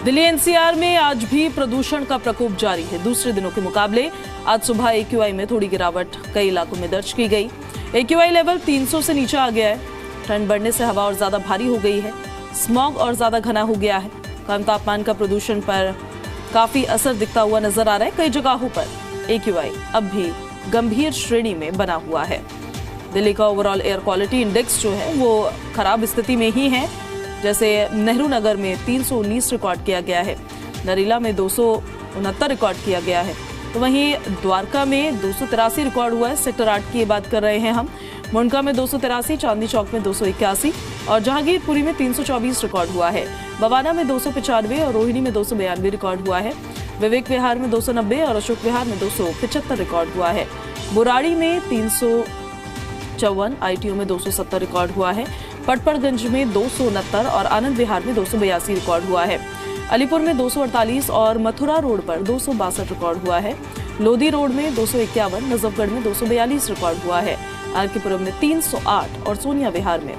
Delhi NCR में आज भी प्रदूषण का प्रकोप जारी है। दूसरे दिनों के मुकाबले आज सुबह AQI में थोड़ी गिरावट कई इलाकों में दर्ज की गई। AQI लेवल 300 से नीचे आ गया है। ठंड बढ़ने से हवा और ज्यादा भारी हो गई है। स्मॉग और ज्यादा घना हो गया है। कम तापमान का प्रदूषण पर काफी असर दिखता हुआ नजर आ रहा है। कई जगहों पर AQI अब भी गंभीर श्रेणी में बना हुआ है। दिल्ली का ओवरऑल एयर क्वालिटी इंडेक्स जो है वो खराब स्थिति में ही है। जैसे नेहरू नगर में 319 रिकॉर्ड किया गया है, नरेला में 269 रिकॉर्ड किया गया है, तो वहीं द्वारका में 283 रिकॉर्ड हुआ है। सेक्टर 8 की बात कर रहे हैं हम। मुंडका में 283, चांदनी चौक में 281 और जहांगीरपुरी में 324 रिकॉर्ड हुआ है। बवाना में 295 और रोहिणी में 292 रिकॉर्ड हुआ है। विवेक विहार में 290 और अशोक विहार में 275 रिकॉर्ड हुआ है। बुराड़ी में 354, ITO में 270 रिकॉर्ड हुआ है। पटपड़गंज में 269 और आनंद विहार में 282 रिकॉर्ड हुआ है। अलीपुर में 248 और मथुरा रोड पर 262 रिकॉर्ड हुआ है। लोधी रोड में 251, नजफगढ़ में 242 रिकॉर्ड हुआ है। आरकेपुरम में 308 और सोनिया विहार में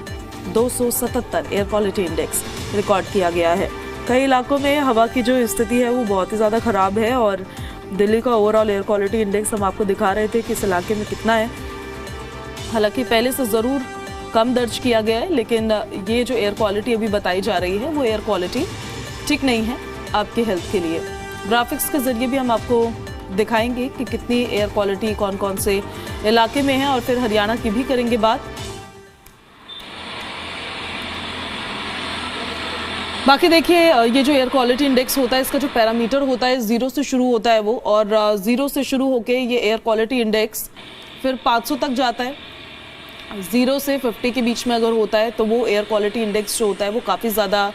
277 एयर क्वालिटी इंडेक्स रिकॉर्ड किया गया है। कई इलाकों में हवा की जो स्थिति है वो बहुत ही ज़्यादा खराब है और दिल्ली का ओवरऑल एयर क्वालिटी इंडेक्स हम आपको दिखा रहे थे कि इस इलाके में कितना है। हालांकि पहले से ज़रूर कम दर्ज किया गया है, लेकिन ये जो एयर क्वालिटी अभी बताई जा रही है वो एयर क्वालिटी ठीक नहीं है आपके हेल्थ के लिए। ग्राफिक्स के जरिए भी हम आपको दिखाएंगे कि कितनी एयर क्वालिटी कौन कौन से इलाके में है और फिर हरियाणा की भी करेंगे बात। बाकी देखिए, ये जो एयर क्वालिटी इंडेक्स होता है इसका जो पैरामीटर होता है 0 से शुरू होता है वो, और 0 से शुरू होके ये एयर क्वालिटी इंडेक्स फिर 500 तक जाता है। 0 से 50 के बीच में अगर होता है तो वो एयर क्वालिटी इंडेक्स जो होता है वो काफ़ी ज़्यादा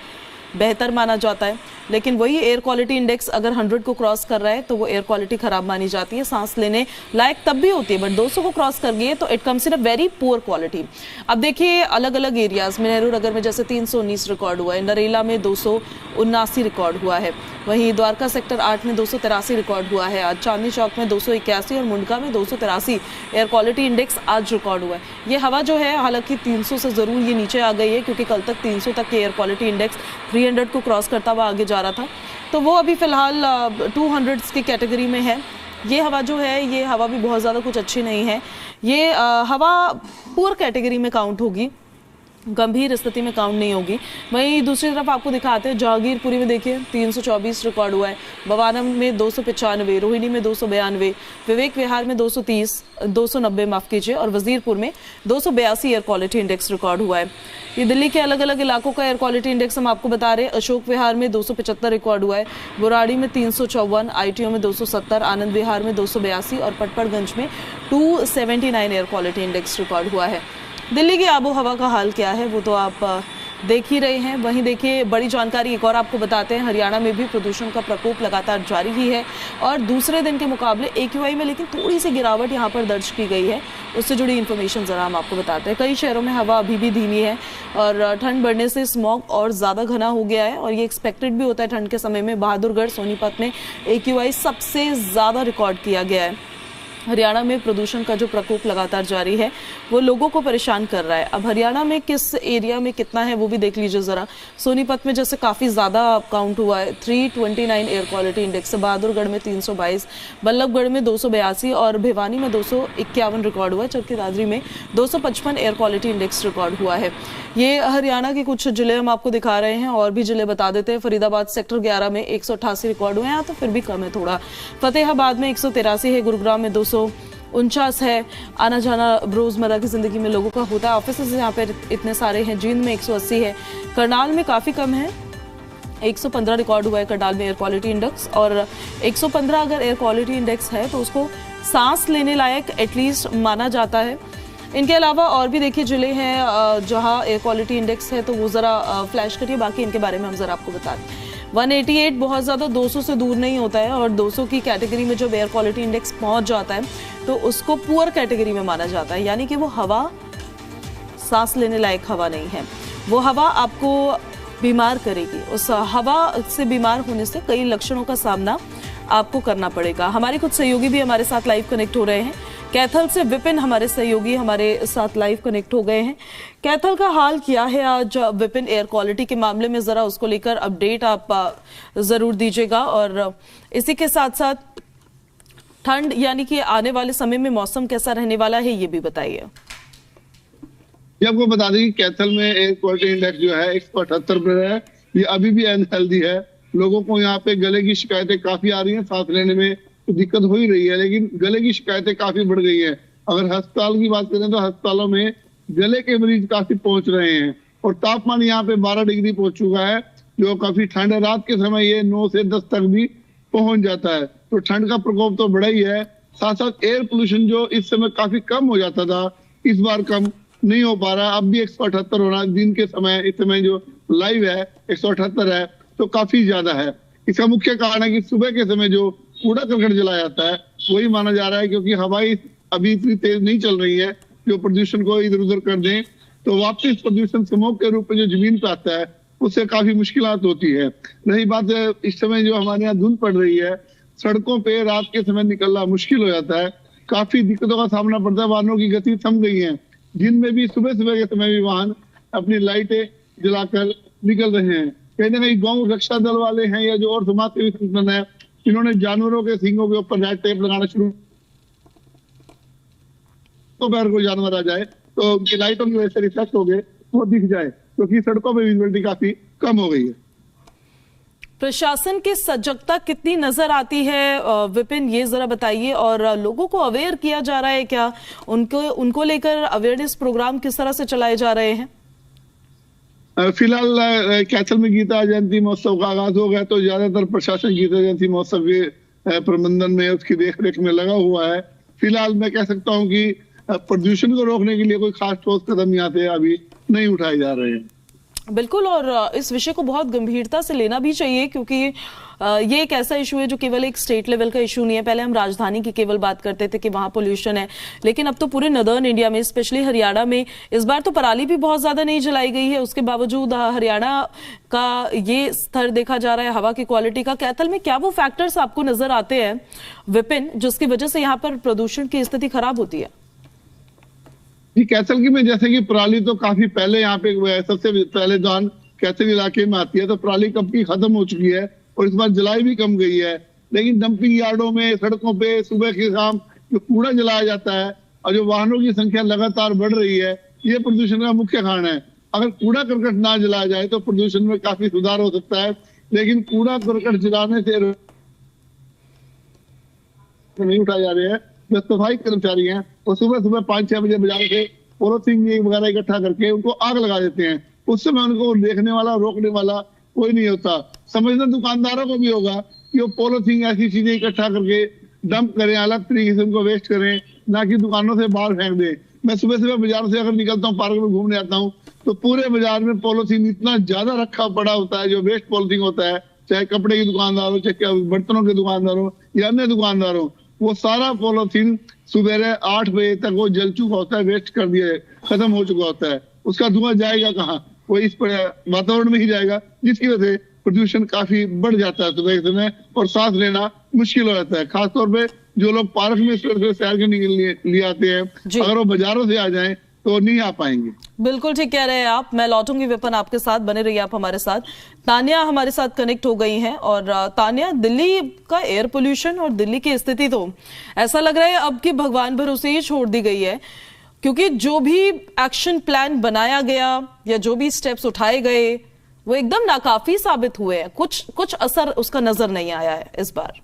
बेहतर माना जाता है। लेकिन वही एयर क्वालिटी इंडेक्स अगर 100 को क्रॉस कर रहा है तो वो एयर क्वालिटी खराब मानी जाती है, सांस लेने लायक तब भी होती है, बट 200 को क्रॉस कर गई है तो it comes in a very poor quality. अब देखिए अलग अलग एरियाज में, नेहरू नगर में जैसे 319 रिकॉर्ड हुआ है, नरेला में 279 रिकॉर्ड हुआ है, वहीं द्वारका सेक्टर 8 में 283 रिकॉर्ड हुआ है, आज चांदनी चौक में 281 और मुंडका में 283 एयर क्वालिटी इंडेक्स आज रिकॉर्ड हुआ है। ये हवा जो है हालांकि 300 से ज़रूर ये नीचे आ गई है क्योंकि कल तक 300 तक के एयर क्वालिटी इंडेक्स 300 को क्रॉस करता हुआ आगे जा रहा था, तो वो अभी फ़िलहाल 200 की कैटेगरी में है। ये हवा जो है ये हवा भी बहुत ज़्यादा कुछ अच्छी नहीं है। ये हवा पुअर कैटेगरी में काउंट होगी, गंभीर स्थिति में काउंट नहीं होगी। वहीं दूसरी तरफ आपको दिखाते हैं जहांगीरपुरी में देखिए 324 रिकॉर्ड हुआ है, बवाना में 295, रोहिणी में 292, विवेक विहार में 290 माफ कीजिए, और वजीरपुर में 282 एयर क्वालिटी इंडेक्स रिकॉर्ड हुआ है। ये दिल्ली के अलग अलग इलाकों का एयर क्वालिटी इंडेक्स हम आपको बता रहे हैं। अशोक विहार में 275 रिकॉर्ड हुआ है, बुराड़ी में 354, ITO में 270, आनंद विहार में 282 और पटपड़गंज में 279 एयर क्वालिटी इंडेक्स रिकॉर्ड हुआ है। दिल्ली की आबो हवा का हाल क्या है वो तो आप देख ही रहे हैं। वहीं देखिए बड़ी जानकारी एक और आपको बताते हैं, हरियाणा में भी प्रदूषण का प्रकोप लगातार जारी ही है और दूसरे दिन के मुकाबले AQI में लेकिन थोड़ी सी गिरावट यहाँ पर दर्ज की गई है। उससे जुड़ी इन्फॉर्मेशन ज़रा हम आपको बताते हैं। कई शहरों में हवा अभी भी धीमी है और ठंड बढ़ने से स्मॉग और ज़्यादा घना हो गया है और ये एक्सपेक्टेड भी होता है ठंड के समय में। बहादुरगढ़, सोनीपत में AQI सबसे ज़्यादा रिकॉर्ड किया गया है। हरियाणा में प्रदूषण का जो प्रकोप लगातार जारी है वो लोगों को परेशान कर रहा है। अब हरियाणा में किस एरिया में कितना है वो भी देख लीजिए ज़रा। सोनीपत में जैसे काफ़ी ज़्यादा काउंट हुआ है, 329 एयर क्वालिटी इंडेक्स, बहादुरगढ़ में 322, बल्लभगढ़ में 282 और भिवानी में 251 रिकॉर्ड हुआ है, जबकि दादरी में 255 एयर क्वालिटी इंडेक्स रिकॉर्ड हुआ है। ये हरियाणा के कुछ जिले हम आपको दिखा रहे हैं और भी जिले बता देते हैं। फरीदाबाद सेक्टर 11 में 188 रिकॉर्ड हुए हैं, यहाँ तो फिर भी कम है थोड़ा। फतेहाबाद में 183 है, गुरुग्राम में 249 है। आना जाना रोजमर्रा की जिंदगी में लोगों का होता है, ऑफिस यहाँ पे इतने सारे हैं। जींद में 180 है, करनाल में काफ़ी कम है, 115 रिकॉर्ड हुआ है करनाल में एयर क्वालिटी इंडेक्स। और 115 अगर एयर क्वालिटी इंडेक्स है तो उसको सांस लेने लायक एटलीस्ट माना जाता है। इनके अलावा और भी देखिए जिले हैं जहां एयर क्वालिटी इंडेक्स है, तो वो ज़रा फ्लैश करिए, बाकी इनके बारे में हम ज़रा आपको बता दें। 188 बहुत ज़्यादा 200 से दूर नहीं होता है और 200 की कैटेगरी में जब एयर क्वालिटी इंडेक्स पहुंच जाता है तो उसको पुअर कैटेगरी में माना जाता है, यानी कि वो हवा सांस लेने लायक हवा नहीं है, वो हवा आपको बीमार करेगी। उस हवा से बीमार होने से कई लक्षणों का सामना आपको करना पड़ेगा। हमारे कुछ सहयोगी भी हमारे साथ लाइव कनेक्ट हो रहे हैं। कैथल से विपिन हमारे सहयोगी हमारे साथ लाइव कनेक्ट हो गए हैं। कैथल का हाल क्या है आज विपिन, एयर क्वालिटी के मामले में जरा उसको लेकर अपडेट आप जरूर दीजिएगा, और इसी के साथ साथ ठंड यानी कि आने वाले समय में मौसम कैसा रहने वाला है ये भी बताइए। ये आपको बता दें कि कैथल में एयर क्वालिटी इंडेक्स जो है 178 पर है। ये अभी भी अनहेल्दी है। लोगों को यहाँ पे गले की शिकायतें काफी आ रही हैं, सांस लेने में तो दिक्कत हो ही रही है, लेकिन गले की शिकायतें काफी बढ़ गई है। अगर अस्पताल की बात करें तो अस्पतालों में गले के मरीज काफी पहुंच रहे हैं और तापमान यहाँ पे 12 डिग्री पहुंच चुका है, जो काफी ठंड है। रात के समय ये 9 से 10 तक भी पहुंच जाता है, तो ठंड का प्रकोप तो बड़ा ही है। साथ साथ एयर पोल्यूशन जो इस समय काफी कम हो जाता था, इस बार कम नहीं हो पा रहा। अब भी 178 हो रहा है दिन के समय, इस समय जो लाइव है 178 है, तो काफी ज्यादा है। इसका मुख्य कारण है कि सुबह के समय जो कूड़ा करकट जलाया जाता है वही माना जा रहा है, क्योंकि हवाई अभी इतनी तेज नहीं चल रही है जो प्रदूषण को इधर उधर कर दें, तो वापस प्रदूषण स्मोक के रूप में जो जमीन पे आता है उससे काफी मुश्किलात होती है। रही बात इस समय जो हमारे यहाँ धुंध पड़ रही है, सड़कों पे रात के समय निकलना मुश्किल हो जाता है, काफी दिक्कतों का सामना पड़ता है। वाहनों की गति थम गई है, दिन में भी सुबह सुबह के समय भी वाहन अपनी लाइटें जलाकर निकल रहे हैं। कहीं ना कहीं गौ रक्षा दल वाले हैं या जो और समाज सेवी संगठन है, इन्होंने जानवरों के सींगों के ऊपर रेड टेप लगाना शुरू, तो अगर कोई जानवर आ जाए तो उनकी लाइटों की वजह से रिफ्लेक्ट हो गए वो दिख जाए, क्योंकि सड़कों पर विजिबिलिटी काफी कम हो गई है। प्रशासन की सजगता कितनी नजर आती है विपिन, ये जरा बताइए, और लोगों को अवेयर किया जा रहा है क्या? उनको लेकर अवेयरनेस प्रोग्राम किस तरह से चलाए जा रहे हैं? फिलहाल कैथल में गीता जयंती महोत्सव का आगाज हो गया, तो ज्यादातर प्रशासन गीता जयंती महोत्सव के प्रबंधन में, उसकी देखरेख में लगा हुआ है। फिलहाल मैं कह सकता हूं कि प्रदूषण को रोकने के लिए कोई खास ठोस कदम यहाँ से अभी नहीं उठाए जा रहे हैं। बिल्कुल, और इस विषय को बहुत गंभीरता से लेना भी चाहिए, क्योंकि ये एक ऐसा इशू है जो केवल एक स्टेट लेवल का इशू नहीं है। पहले हम राजधानी की केवल बात करते थे कि वहां पोल्यूशन है, लेकिन अब तो पूरे नदर्न इंडिया में, स्पेशली हरियाणा में इस बार तो पराली भी बहुत ज्यादा नहीं जलाई गई है, उसके बावजूद हरियाणा का ये स्तर देखा जा रहा है हवा की क्वालिटी का। कैथल में क्या वो फैक्टर्स आपको नजर आते हैं विपिन, जिसकी वजह से यहाँ पर प्रदूषण की स्थिति खराब होती है? जी, कैथल की में जैसे कि पराली तो काफी पहले यहाँ पे सबसे पहले दान कैथल इलाके में आती है, तो पराली कब की खत्म हो चुकी है और इस बार जलाई भी कम गई है। लेकिन डंपिंग यार्डों में, सड़कों पे सुबह के शाम जो कूड़ा जलाया जाता है और जो वाहनों की संख्या लगातार बढ़ रही है, ये प्रदूषण का मुख्य कारण है। अगर कूड़ा करकट ना जलाया जाए तो प्रदूषण में काफी सुधार हो सकता है, लेकिन कूड़ा करकट जलाने से नहीं उठाए जा रहे हैं। जो सफाई कर्मचारी हैं वो सुबह सुबह 5-6 बजे बाजार से पॉलीथीन वगैरह इकट्ठा करके उनको आग लगा देते हैं। उस समय उनको देखने वाला, रोकने वाला कोई नहीं होता। समझना दुकानदारों को भी होगा कि वो पॉलीथीन ऐसी चीजें इकट्ठा करके डंप करें, अलग तरीके से उनको वेस्ट करें, ना कि दुकानों से बाहर फेंक दें। मैं सुबह सुबह बाजार से अगर निकलता हूँ, पार्क में घूमने आता हूँ, तो पूरे बाजार में पॉलीथीन इतना ज्यादा रखा पड़ा होता है, जो वेस्ट पॉलीथीन होता है, चाहे कपड़े की दुकानदार हो, चाहे बर्तनों के दुकानदार हो या अन्य दुकानदार हो, वो सारा पॉलीथीन सुबह 8 बजे तक वो जल चुका होता है, वेस्ट कर दिया है, खत्म हो चुका होता है। उसका धुआं जाएगा कहाँ? वो इस वातावरण में ही जाएगा, जिसकी वजह से प्रदूषण काफी बढ़ जाता है सुबह के समय और सांस लेना मुश्किल हो जाता है। खासतौर पे जो लोग पार्क में सैर के लिए आते हैं, अगर वो बाजारों से आ जाएं तो नहीं आ पाएंगे। बिल्कुल ठीक कह रहे हैं आप। मैं लौटूंगी विपिन आपके साथ, बने रहिए आप हमारे साथ। तानिया हमारे साथ कनेक्ट हो गई हैं, और तानिया, दिल्ली का एयर पोल्यूशन और दिल्ली की स्थिति तो ऐसा लग रहा है अब कि भगवान भरोसे ही छोड़ दी गई है, क्योंकि जो भी एक्शन प्लान बनाया गया या जो भी स्टेप्स उठाए गए वो एकदम नाकाफी साबित हुए हैं। कुछ असर उसका नजर नहीं आया है इस बार।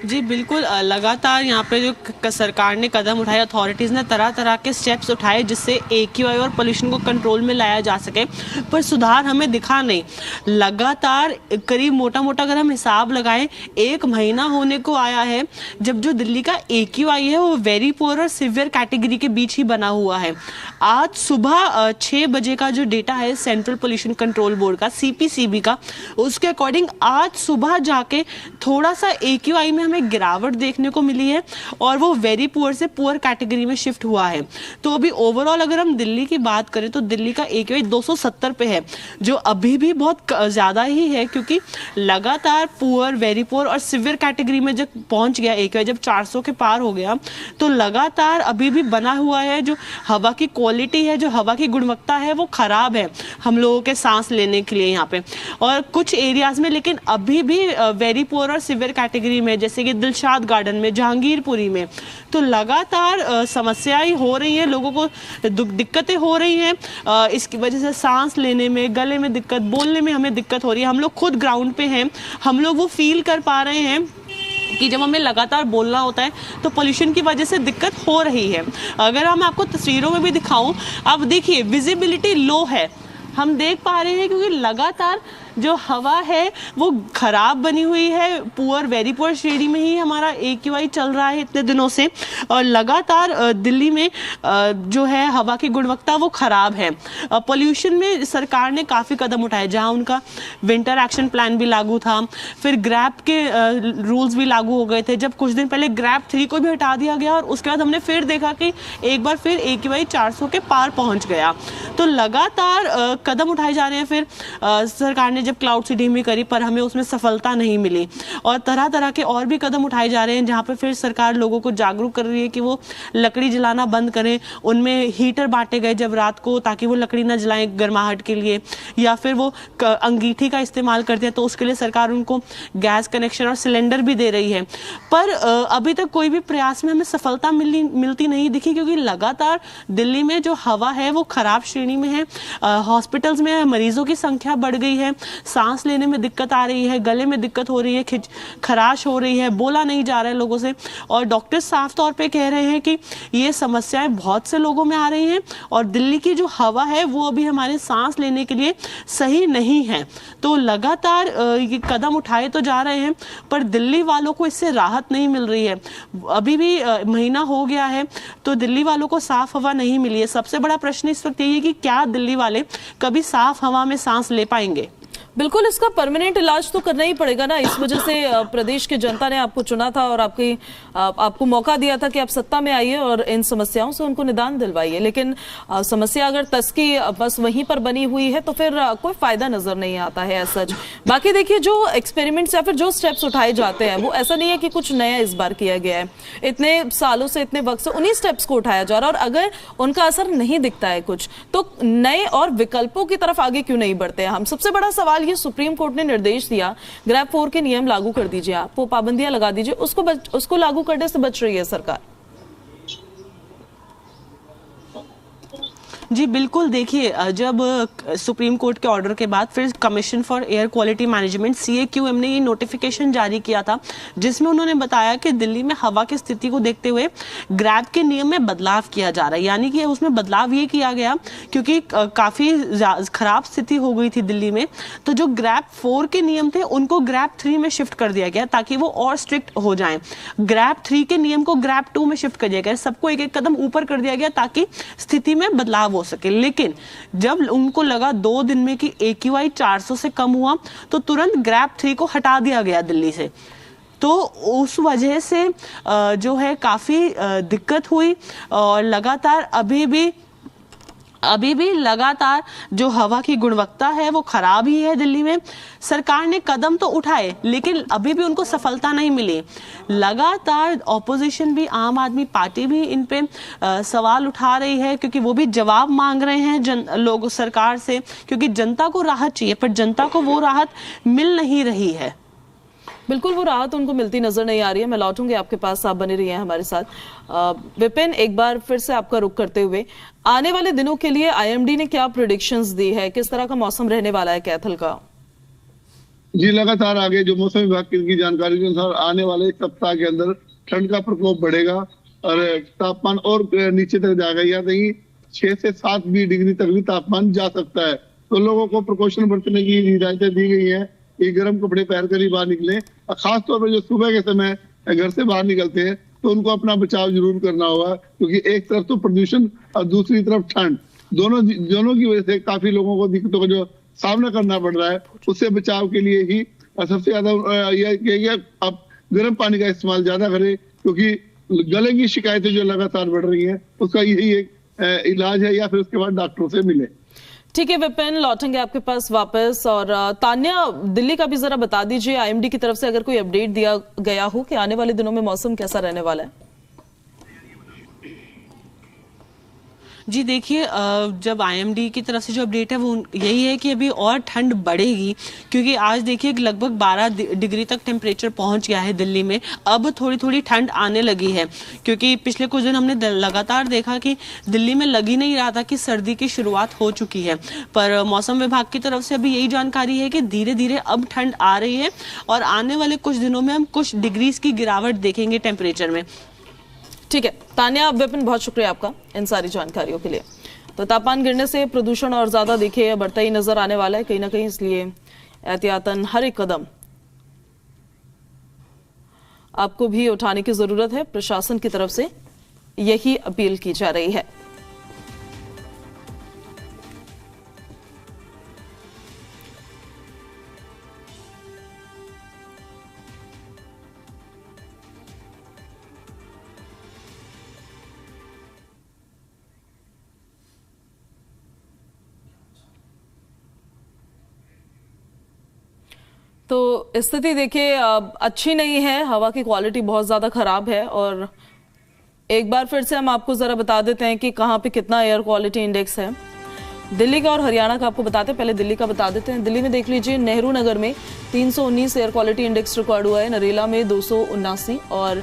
जी बिल्कुल, लगातार यहाँ पे जो सरकार ने कदम उठाए, अथॉरिटीज़ ने तरह तरह के स्टेप्स उठाए जिससे AQI और पोल्यूशन को कंट्रोल में लाया जा सके, पर सुधार हमें दिखा नहीं। लगातार करीब मोटा मोटा अगर हम हिसाब लगाएं, 1 महीना होने को आया है जब जो दिल्ली का AQI है वो वेरी पुअर और सिवियर कैटेगरी के बीच ही बना हुआ है। आज सुबह 6 बजे का जो डेटा है सेंट्रल पोल्यूशन कंट्रोल बोर्ड का, CPCB का, उसके अकॉर्डिंग आज सुबह जाके थोड़ा सा AQI में में गिरावट देखने को मिली है और वो वेरी पुअर से पुअर कैटेगरी में शिफ्ट हुआ है। तो अभी ओवरऑल अगर हम दिल्ली की बात करें तो दिल्ली का AQI 270 पे है, जो अभी भी बहुत ज्यादा ही है, क्योंकि लगातार पुअर, वेरी पुअर और सिवियर कैटेगरी में जब पहुंच गया AQI, जब 400 के पार हो गया, तो लगातार अभी भी बना हुआ है। जो हवा की क्वालिटी है, जो हवा की गुणवत्ता है, वो खराब है हम लोगों के सांस लेने के लिए यहाँ पे। और कुछ एरियाज में लेकिन अभी भी वेरी पुअर और सिवियर कैटेगरी में, जैसे कि दिलशाद गार्डन में, जहांगीरपुरी में, तो लगातार समस्याएं हो रही हैं, लोगों को दिक्कतें हो रही हैं। इसकी वजह से सांस लेने में, गले में दिक्कत, बोलने में हमें दिक्कत हो रही है। हम लोग खुद ग्राउंड पे हैं, हम लोग वो फील कर पा रहे हैं कि जब हमें लगातार बोलना होता है तो पोल्यूशन की वजह से दिक्कत हो रही है। अगर हम आपको तस्वीरों में भी दिखाऊं, अब देखिए विजिबिलिटी लो है, हम देख पा रहे हैं, क्योंकि लगातार जो हवा है वो खराब बनी हुई है। पुअर, वेरी पुअर श्रेणी में ही हमारा AQI चल रहा है इतने दिनों से, और लगातार दिल्ली में जो है हवा की गुणवत्ता वो खराब है। पोल्यूशन में सरकार ने काफ़ी कदम उठाए, जहां उनका विंटर एक्शन प्लान भी लागू था, फिर ग्रैप के रूल्स भी लागू हो गए थे। जब कुछ दिन पहले ग्रैप 3 को भी हटा दिया गया और उसके बाद हमने फिर देखा कि एक बार फिर AQI 400 के पार पहुंच गया। तो लगातार कदम उठाए जा रहे हैं। फिर सरकार ने जब क्लाउड सीडिंग भी करी, पर हमें उसमें सफलता नहीं मिली, और तरह तरह के और भी कदम उठाए जा रहे हैं, जहां पे फिर सरकार लोगों को जागरूक कर रही है कि वो लकड़ी जलाना बंद करें। उनमें हीटर बांटे गए जब रात को, ताकि वो लकड़ी ना जलाएं गर्माहट के लिए, या फिर वो अंगीठी का इस्तेमाल करते हैं तो उसके लिए सरकार उनको गैस कनेक्शन और सिलेंडर भी दे रही है। पर अभी तक कोई भी प्रयास में हमें सफलता मिलती नहीं दिखी, क्योंकि लगातार दिल्ली में जो हवा है वो खराब श्रेणी में है। हॉस्पिटल्स में मरीजों की संख्या बढ़ गई है, सांस लेने में दिक्कत आ रही है, गले में दिक्कत हो रही है, खराश हो रही है, बोला नहीं जा रहा है लोगों से। और डॉक्टर साफ तौर पे कह रहे हैं कि ये समस्याएं बहुत से लोगों में आ रही हैं, और दिल्ली की जो हवा है वो अभी हमारे सांस लेने के लिए सही नहीं है। तो लगातार ये कदम उठाए तो जा रहे हैं, पर दिल्ली वालों को इससे राहत नहीं मिल रही है। अभी भी महीना हो गया है तो दिल्ली वालों को साफ हवा नहीं मिली है। सबसे बड़ा प्रश्न इस वक्त यही है कि क्या दिल्ली वाले कभी साफ हवा में सांस ले पाएंगे। बिल्कुल, इसका परमानेंट इलाज तो करना ही पड़ेगा ना। इस वजह से प्रदेश की जनता ने आपको चुना था और आपको मौका दिया था कि आप सत्ता में आइए और इन समस्याओं से उनको निदान दिलवाइए। लेकिन समस्या अगर तस्की बस वहीं पर बनी हुई है तो फिर कोई फायदा नजर नहीं आता है एज सच। बाकी देखिए, जो एक्सपेरिमेंट्स या फिर जो स्टेप्स उठाए जाते हैं वो ऐसा नहीं है कि कुछ नया इस बार किया गया है। इतने सालों से, इतने वक्त से उन्हीं स्टेप्स को उठाया जा रहा है, और अगर उनका असर नहीं दिखता है कुछ, तो नए और विकल्पों की तरफ आगे क्यों नहीं बढ़ते हैं हम। सबसे बड़ा सवाल ये, सुप्रीम कोर्ट ने निर्देश दिया ग्रैप 4 के नियम लागू कर दीजिए, आप वो पाबंदियां लगा दीजिए, उसको लागू करने से बच रही है सरकार। जी बिल्कुल, देखिए जब सुप्रीम कोर्ट के ऑर्डर के बाद फिर commission for air quality management CAQM ने ये नोटिफिकेशन जारी किया था, जिसमें उन्होंने बताया कि दिल्ली में हवा की स्थिति को देखते हुए ग्रैप के नियम में बदलाव किया जा रहा है। यानी कि उसमें बदलाव ये किया गया क्योंकि काफ़ी खराब स्थिति हो गई थी दिल्ली में, तो जो ग्रैप 4 के नियम थे उनको ग्रैप 3 में शिफ्ट कर दिया गया ताकि वो और स्ट्रिक्ट हो जाएं। ग्रैप 3 के नियम को ग्रैप 2 में शिफ्ट कर दिया गया, सबको एक एक कदम ऊपर कर दिया गया ताकि स्थिति में बदलाव हो सके। लेकिन जब उनको लगा 2 दिन में कि AQI 400 से कम हुआ तो तुरंत ग्रैप 3 को हटा दिया गया दिल्ली से। तो उस वजह से जो है काफी दिक्कत हुई, और लगातार अभी भी लगातार जो हवा की गुणवत्ता है वो खराब ही है दिल्ली में। सरकार ने कदम तो उठाए लेकिन अभी भी उनको सफलता नहीं मिली। लगातार ऑपोजिशन भी, आम आदमी पार्टी भी इन पे सवाल उठा रही है, क्योंकि वो भी जवाब मांग रहे हैं लोग सरकार से, क्योंकि जनता को राहत चाहिए पर जनता को वो राहत मिल नहीं रही है। बिल्कुल, वो राहत उनको मिलती नजर नहीं आ रही है। मैं लौटूंगी आपके पास, आप बने रहिए हमारे साथ। विपिन, एक बार फिर से आपका रुख करते हुए, आने वाले दिनों के लिए IMD ने क्या प्रेडिक्शंस दी है, किस तरह का मौसम रहने वाला है कैथल का? जी, लगातार आगे जो मौसम विभाग की जानकारी के अनुसार आने वाले एक सप्ताह के अंदर ठंड का प्रकोप बढ़ेगा और तापमान और नीचे तक जाएगा, या नहीं 6 से 7 भी डिग्री तक भी तापमान जा सकता है। तो लोगों को प्रिकॉशन बरतने की हिदायतें दी गई है कि गर्म कपड़े पहन कर ही बाहर निकले, और खासतौर पर जो सुबह के समय घर से बाहर निकलते हैं तो उनको अपना बचाव जरूर करना होगा, क्योंकि एक तरफ तो प्रदूषण और दूसरी तरफ ठंड, दोनों की वजह से काफी लोगों को दिक्कतों का जो सामना करना पड़ रहा है। उससे बचाव के लिए ही सबसे ज्यादा यह अब गर्म पानी का इस्तेमाल ज्यादा करें, क्योंकि गले की शिकायतें जो लगातार बढ़ रही हैं उसका यही एक इलाज है, या फिर उसके बाद डॉक्टरों से मिले। ठीक है विपिन, लौटेंगे आपके पास वापस। और तान्या, दिल्ली का भी जरा बता दीजिए, आईएमडी की तरफ से अगर कोई अपडेट दिया गया हो कि आने वाले दिनों में मौसम कैसा रहने वाला है। जी देखिए, जब आईएमडी की तरफ से जो अपडेट है वो यही है कि अभी और ठंड बढ़ेगी, क्योंकि आज देखिए लगभग 12 डिग्री तक टेम्परेचर पहुंच गया है दिल्ली में। अब थोड़ी थोड़ी ठंड आने लगी है, क्योंकि पिछले कुछ दिन हमने लगातार देखा कि दिल्ली में लग ही नहीं रहा था कि सर्दी की शुरुआत हो चुकी है। पर मौसम विभाग की तरफ से अभी यही जानकारी है कि धीरे धीरे अब ठंड आ रही है और आने वाले कुछ दिनों में हम कुछ डिग्रीज की गिरावट देखेंगे टेम्परेचर में। ठीक है तान्या, विपिन बहुत शुक्रिया आपका इन सारी जानकारियों के लिए। तो तापमान गिरने से प्रदूषण और ज्यादा देखिए बढ़ता ही नजर आने वाला है कहीं ना कहीं, इसलिए एहतियातन हर एक कदम आपको भी उठाने की जरूरत है। प्रशासन की तरफ से यही अपील की जा रही है। तो स्थिति देखिए अच्छी नहीं है, हवा की क्वालिटी बहुत ज़्यादा ख़राब है। और एक बार फिर से हम आपको ज़रा बता देते हैं कि कहाँ पे कितना एयर क्वालिटी इंडेक्स है। दिल्ली का और हरियाणा का आपको बताते हैं, पहले दिल्ली का बता देते हैं। दिल्ली में देख लीजिए, नेहरू नगर में 319 एयर क्वालिटी इंडेक्स रिकॉर्ड हुआ है, नरेला में 279 और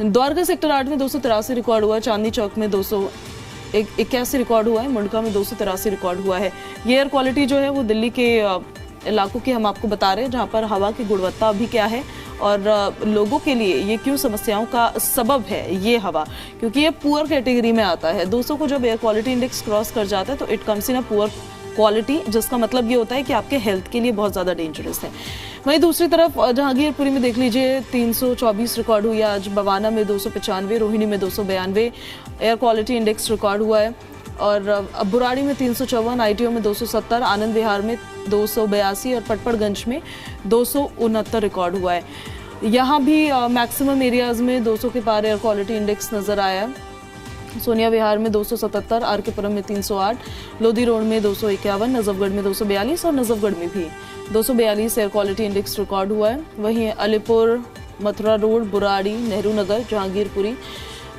द्वारका सेक्टर 8 में 283 रिकॉर्ड हुआ है, चांदनी चौक में 281 रिकॉर्ड हुआ है, मुंडका में 283 रिकॉर्ड हुआ है। ये एयर क्वालिटी जो है वो दिल्ली के इलाकों की हम आपको बता रहे हैं, जहां पर हवा की गुणवत्ता अभी क्या है और लोगों के लिए ये क्यों समस्याओं का सबब है ये हवा, क्योंकि ये पुअर कैटेगरी में आता है। 200 को जब एयर क्वालिटी इंडेक्स क्रॉस कर जाता है तो it comes in a poor quality, जिसका मतलब ये होता है कि आपके हेल्थ के लिए बहुत ज़्यादा डेंजरस है। वहीं दूसरी तरफ जहांगीरपुरी में देख लीजिए 324 रिकॉर्ड हुई आज, बवाना में 295, रोहिणी में 292 एयर क्वालिटी इंडेक्स रिकॉर्ड हुआ है और बुराड़ी में 354, आईटीओ में 270, आनंद विहार में 282 और पटपड़गंज में 269 रिकॉर्ड हुआ है। यहाँ भी मैक्सिमम एरियाज में 200 के पार एयर क्वालिटी इंडेक्स नजर आया। सोनिया विहार में 277, आरकेपुरम में 308, लोधी रोड में 251, नजफगढ़ में 242 और नजफगढ़ में भी 242 एयर क्वालिटी इंडेक्स रिकॉर्ड हुआ है। वहीं अलीपुर, मथुरा रोड, बुराड़ी, नेहरू नगर, जहांगीरपुरी,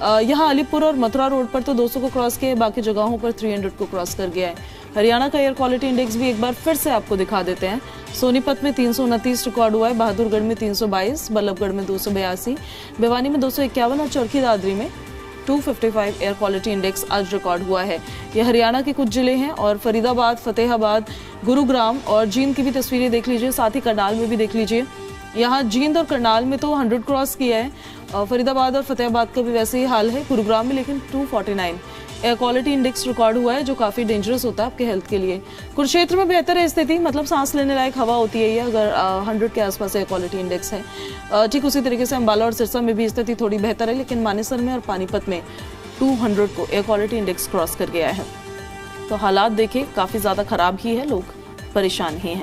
यहाँ अलीपुर और मथुरा रोड पर तो 200 को क्रॉस किया, बाकी जगहों पर 300 को क्रॉस कर गया है। हरियाणा का एयर क्वालिटी इंडेक्स भी एक बार फिर से आपको दिखा देते हैं। सोनीपत में 329 रिकॉर्ड हुआ है, बहादुरगढ़ में 322, बल्लभगढ़ में 282, भिवानी में 251 और चरखी दादरी में 255 एयर क्वालिटी इंडेक्स आज रिकॉर्ड हुआ है। ये हरियाणा के कुछ जिले हैं और फरीदाबाद, फतेहाबाद, गुरुग्राम और जींद की भी तस्वीरें देख लीजिए, साथ ही करनाल में भी देख लीजिए। यहाँ जींद और करनाल में तो 100 क्रॉस किया है, फरीदाबाद और फतेहाबाद का भी वैसे ही हाल है, गुरुग्राम में लेकिन 249 एयर क्वालिटी इंडेक्स रिकॉर्ड हुआ है, जो काफ़ी डेंजरस होता है आपके हेल्थ के लिए। कुरुक्षेत्र में बेहतर है स्थिति, मतलब सांस लेने लायक हवा होती है ये अगर 100 के आसपास एयर क्वालिटी इंडेक्स है। ठीक उसी तरीके से अम्बाला और सिरसा में भी स्थिति थोड़ी बेहतर है, लेकिन मानेसर में और पानीपत में 200 को एयर क्वालिटी इंडेक्स क्रॉस कर गया है। तो हालात देखिए काफ़ी ज़्यादा खराब ही है, लोग परेशान ही हैं।